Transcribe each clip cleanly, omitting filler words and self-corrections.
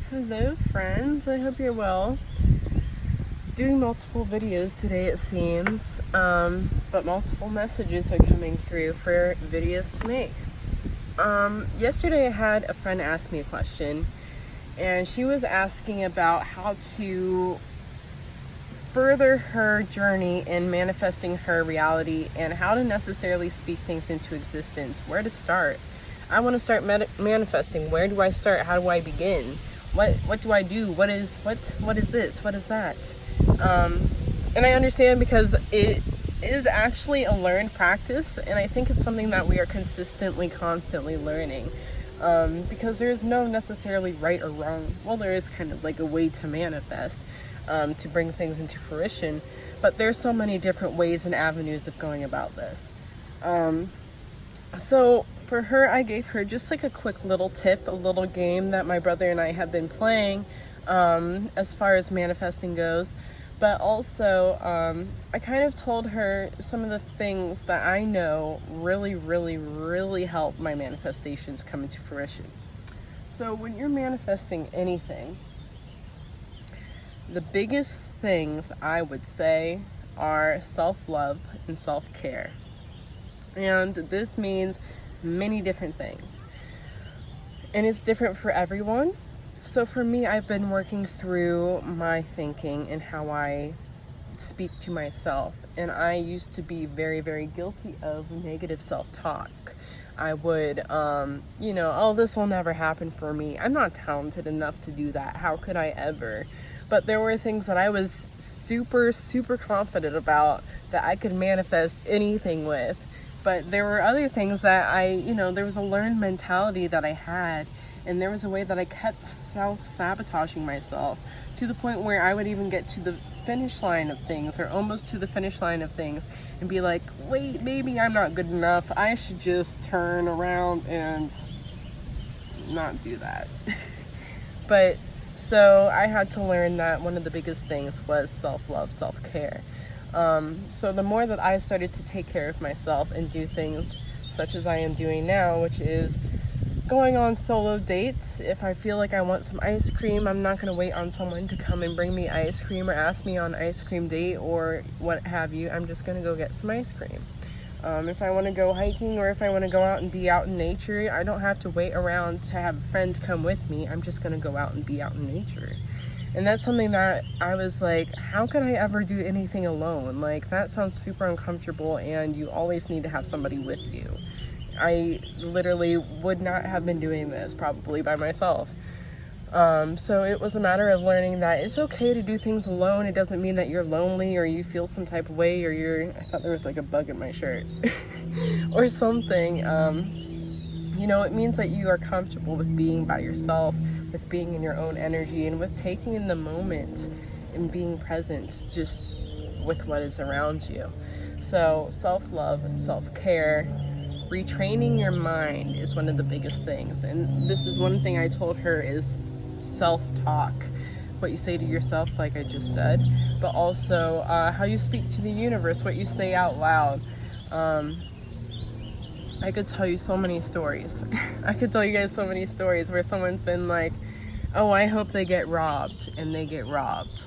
Hello friends, I hope you're well. Doing multiple videos today it seems, but multiple messages are coming through for videos to make. Yesterday I had a friend ask me a question, and she was asking about how to further her journey in manifesting her reality and how to necessarily speak things into existence. Where to start? I want to start manifesting. Where do I start? How do I begin? What do I do? What is this? What is that? And I understand because it is actually a learned practice, and I think it's something that we are constantly learning. Because there's no necessarily right or wrong. Well, there is kind of like a way to manifest, to bring things into fruition, but there's so many different ways and avenues of going about this. So for her, I gave her just like a quick little tip, a little game that my brother and I have been playing, as far as manifesting goes. But also, I kind of told her some of the things that I know really help my manifestations come into fruition. So when you're manifesting anything, the biggest things I would say are self-love and self-care. And this means many different things. And it's different for everyone. So for me, I've been working through my thinking and how I speak to myself. And I used to be very guilty of negative self-talk. I would, oh, this will never happen for me. I'm not talented enough to do that. How could I ever? But there were things that I was super confident about that I could manifest anything with. But there were other things that there was a learned mentality that I had, and there was a way that I kept self-sabotaging myself to the point where I would even get to the finish line of things, or almost to the finish line of things, and be like, wait, maybe I'm not good enough. I should just turn around and not do that. But so I had to learn that one of the biggest things was self-love, self-care. So the more that I started to take care of myself and do things such as I am doing now, which is going on solo dates. If I feel like I want some ice cream, I'm not going to wait on someone to come and bring me ice cream or ask me on an ice cream date or what have you. I'm just going to go get some ice cream. If I want to go hiking, or if I want to go out and be out in nature, I don't have to wait around to have a friend come with me. I'm just going to go out and be out in nature. And that's something that I was like, how could I ever do anything alone? Like, that sounds super uncomfortable, and you always need to have somebody with you. I literally would not have been doing this probably by myself. So it was a matter of learning that it's okay to do things alone. It doesn't mean that you're lonely or you feel some type of way, or I thought there was like a bug in my shirt or something. It means that you are comfortable with being by yourself, with being in your own energy, and with taking in the moment and being present just with what is around you. So self-love and self-care, retraining your mind is one of the biggest things. And this is one thing I told her is self-talk, what you say to yourself, like I just said, but also how you speak to the universe, what you say out loud. I could tell you so many stories. I could tell you guys so many stories where someone's been like, oh, I hope they get robbed, and they get robbed.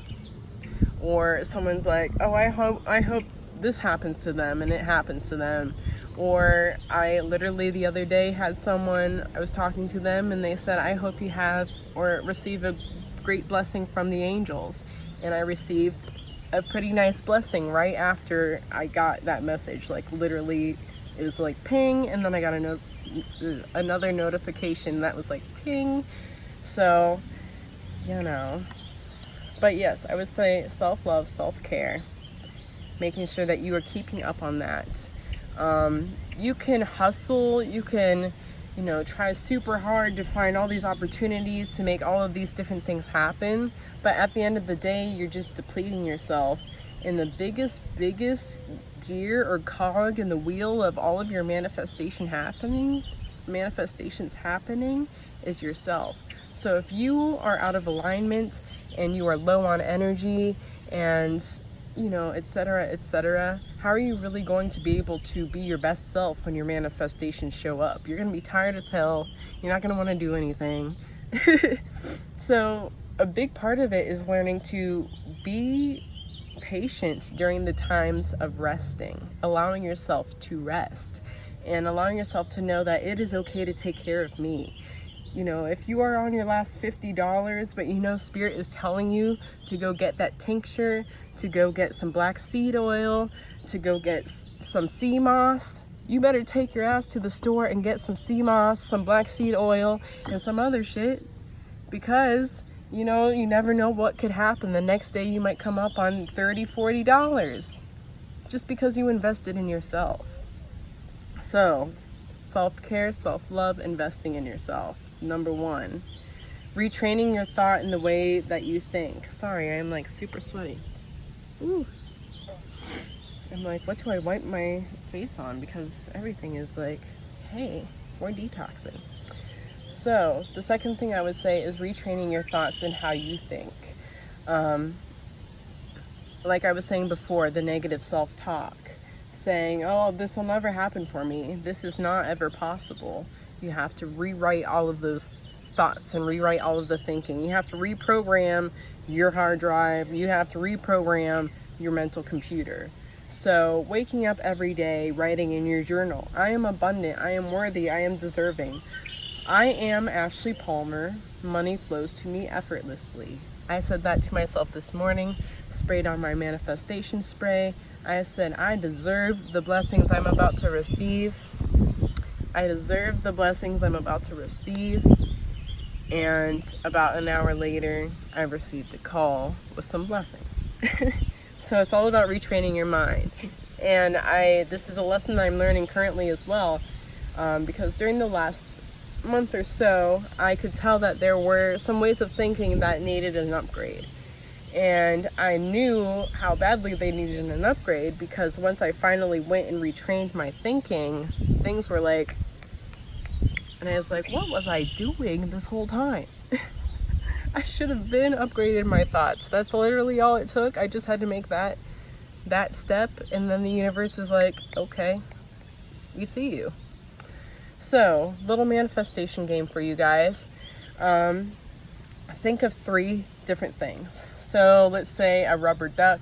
Or someone's like, oh, I hope this happens to them, and it happens to them. Or I literally the other day had someone, I was talking to them, and they said, I hope you have or receive a great blessing from the angels. And I received a pretty nice blessing right after I got that message. Like, literally, it was like ping, and then I got another notification that was like ping. So, But yes, I would say self-love, self-care, making sure that you are keeping up on that. You can hustle, you can, try super hard to find all these opportunities to make all of these different things happen. But at the end of the day, you're just depleting yourself. And the biggest gear or cog in the wheel of all of your manifestations happening is yourself. So if you are out of alignment and you are low on energy and etc., how are you really going to be able to be your best self when your manifestations show up? You're going to be tired as hell. You're not going to want to do anything. So a big part of it is learning to be patient during the times of resting, allowing yourself to rest, and allowing yourself to know that it is okay to take care of me. You know, if you are on your last $50, but you know Spirit is telling you to go get that tincture, to go get some black seed oil, to go get some sea moss, you better take your ass to the store and get some sea moss, some black seed oil, and some other shit, because you know, you never know what could happen. The next day you might come up on $30, $40 just because you invested in yourself. So, self-care, self-love, investing in yourself. Number 1, retraining your thought in the way that you think. Sorry, I'm like super sweaty. Ooh. I'm like, what do I wipe my face on? Because everything is like, hey, we're detoxing. So, the second thing I would say is retraining your thoughts in how you think. Like I was saying before, the negative self-talk. Saying, oh, this will never happen for me. This is not ever possible. You have to rewrite all of those thoughts and rewrite all of the thinking. You have to reprogram your hard drive. You have to reprogram your mental computer. So, waking up every day, writing in your journal, I am abundant, I am worthy, I am deserving. I am Ashley Palmer. Money flows to me effortlessly. I said that to myself this morning, sprayed on my manifestation spray. I said, I deserve the blessings I'm about to receive. I deserve the blessings I'm about to receive. And about an hour later, I received a call with some blessings. So it's all about retraining your mind. And this is a lesson that I'm learning currently as well, because during the last month or so, I could tell that there were some ways of thinking that needed an upgrade. And I knew how badly they needed an upgrade because once I finally went and retrained my thinking, things were like, and I was like, what was I doing this whole time? I should have been upgraded my thoughts. That's literally all it took. I just had to make that step, and then the universe was like, okay, we see you. So, little manifestation game for you guys. Think of 3 different things. So let's say a rubber duck,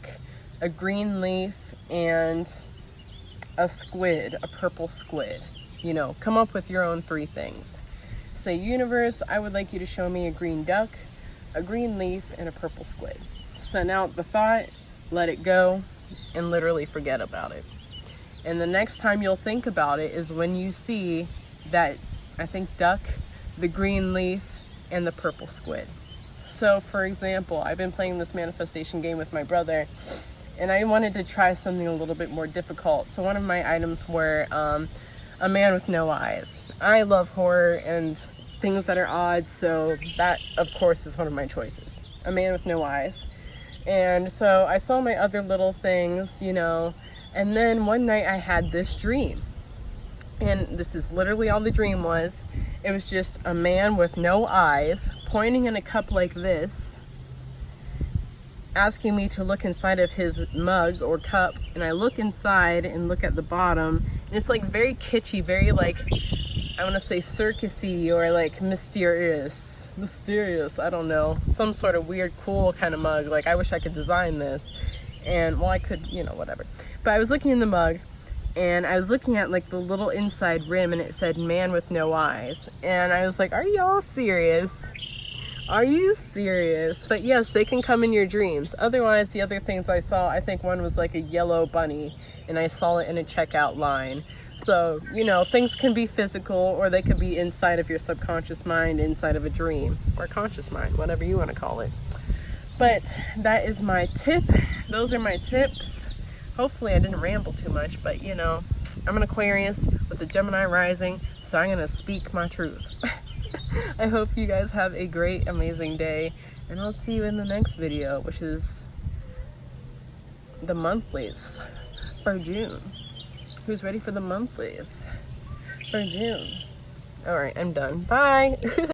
a green leaf, and a squid, a purple squid. You know, come up with your own 3 things. Say, universe, I would like you to show me a green duck, a green leaf, and a purple squid. Send out the thought, let it go, and literally forget about it. And the next time you'll think about it is when you see that, I think, duck, the green leaf, and the purple squid. So, for example, I've been playing this manifestation game with my brother, and I wanted to try something a little bit more difficult. So one of my items were a man with no eyes. I love horror and things that are odd, so that, of course, is one of my choices. A man with no eyes. And so I saw my other little things, you know, and then one night I had this dream. And this is literally all the dream was. It was just a man with no eyes pointing in a cup like this, asking me to look inside of his mug or cup. And I look inside and look at the bottom. And it's like very kitschy, very like, I want to say circusy or like mysterious, I don't know. Some sort of weird, cool kind of mug. Like I wish I could design this. And well, I could, you know, whatever. But I was looking in the mug. And I was looking at like the little inside rim and it said man with no eyes. And I was like, are y'all serious? Are you serious? But yes, they can come in your dreams. Otherwise, the other things I saw, I think one was like a yellow bunny and I saw it in a checkout line. So, you know, things can be physical or they could be inside of your subconscious mind, inside of a dream or conscious mind, whatever you want to call it. But that is my tip. Those are my tips. Hopefully I didn't ramble too much, but you know, I'm an Aquarius with a Gemini rising, so I'm going to speak my truth. I hope you guys have a great, amazing day, and I'll see you in the next video, which is the monthlies for June. Who's ready for the monthlies for June? All right, I'm done. Bye.